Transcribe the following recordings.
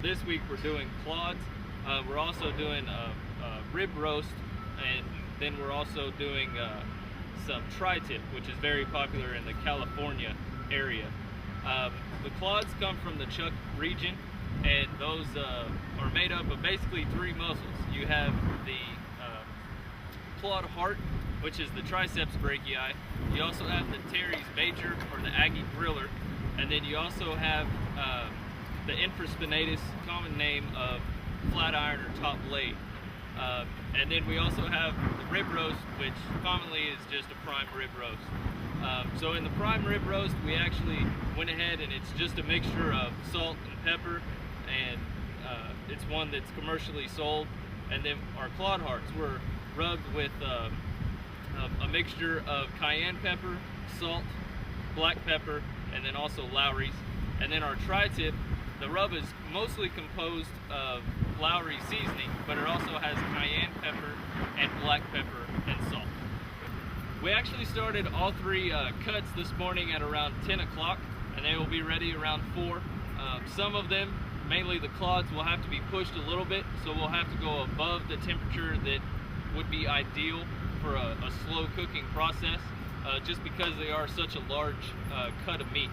this week we're doing clods. We're also doing a rib roast, and then we're also doing some tri-tip, which is very popular in the California area. The clods come from the Chuck region, and those are made up of basically three muscles. You have the clod heart, which is the triceps brachii. You also have the teres major, or the Aggie griller, and then you also have the infraspinatus, common name of flat iron or top blade. And then we also have the rib roast, which commonly is just a prime rib roast. So in the prime rib roast, we actually went ahead and it's just a mixture of salt and pepper, and it's one that's commercially sold. And then our clod hearts were rubbed with a mixture of cayenne pepper, salt, black pepper, and then also Lowry's. And then our tri-tip, the rub is mostly composed of Lowry seasoning, but it also has cayenne pepper and black pepper and salt. We actually started all three cuts this morning at around 10 o'clock, and they will be ready around 4. Some of them, mainly the clods, will have to be pushed a little bit, so we'll have to go above the temperature that would be ideal for a slow cooking process, just because they are such a large cut of meat.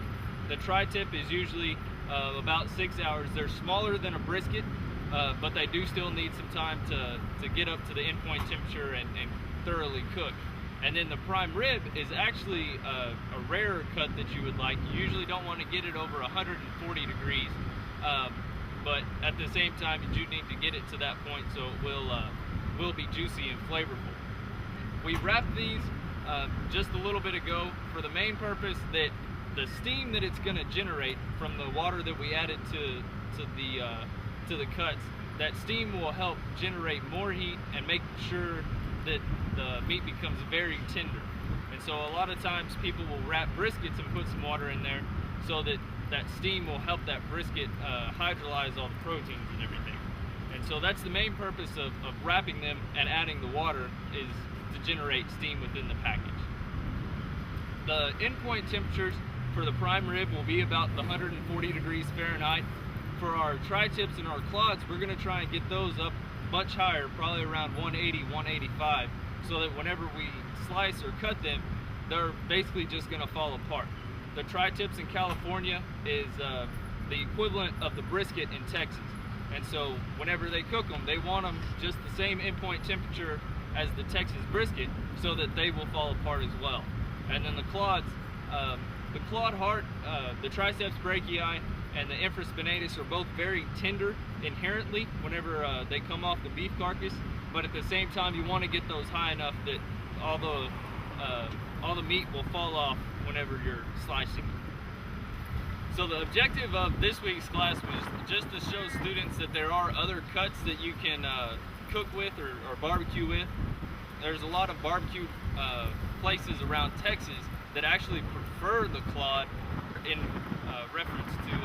The tri-tip is usually about 6 hours. They're smaller than a brisket, but they do still need some time to get up to the endpoint temperature and thoroughly cook. And then the prime rib is actually a rarer cut that you would like. You usually don't want to get it over 140 degrees, but at the same time you do need to get it to that point so it will be juicy and flavorful. We wrapped these just a little bit ago for the main purpose that the steam that it's going to generate from the water that we added to the cuts, that steam will help generate more heat and make sure that the meat becomes very tender. And so a lot of times people will wrap briskets and put some water in there so that that steam will help that brisket hydrolyze all the proteins and everything. And so that's the main purpose of wrapping them and adding the water, is to generate steam within the package. The endpoint temperatures for the prime rib will be about the 140 degrees Fahrenheit. For our tri-tips and our clods, we're going to try and get those up much higher, probably around 180, 185, so that whenever we slice or cut them, they're basically just going to fall apart. The tri-tips in California is the equivalent of the brisket in Texas, and so whenever they cook them, they want them just the same endpoint temperature as the Texas brisket so that they will fall apart as well. And then the clods, the clod heart, the triceps brachii, and the infraspinatus are both very tender inherently whenever they come off the beef carcass, but at the same time you want to get those high enough that all the meat will fall off whenever you're slicing. So the objective of this week's class was just to show students that there are other cuts that you can cook with or barbecue with. There's a lot of barbecue places around Texas that actually prefer the clod in reference to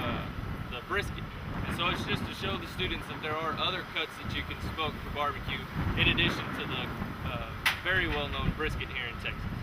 the brisket. And so it's just to show the students that there are other cuts that you can smoke for barbecue in addition to the very well-known brisket here in Texas.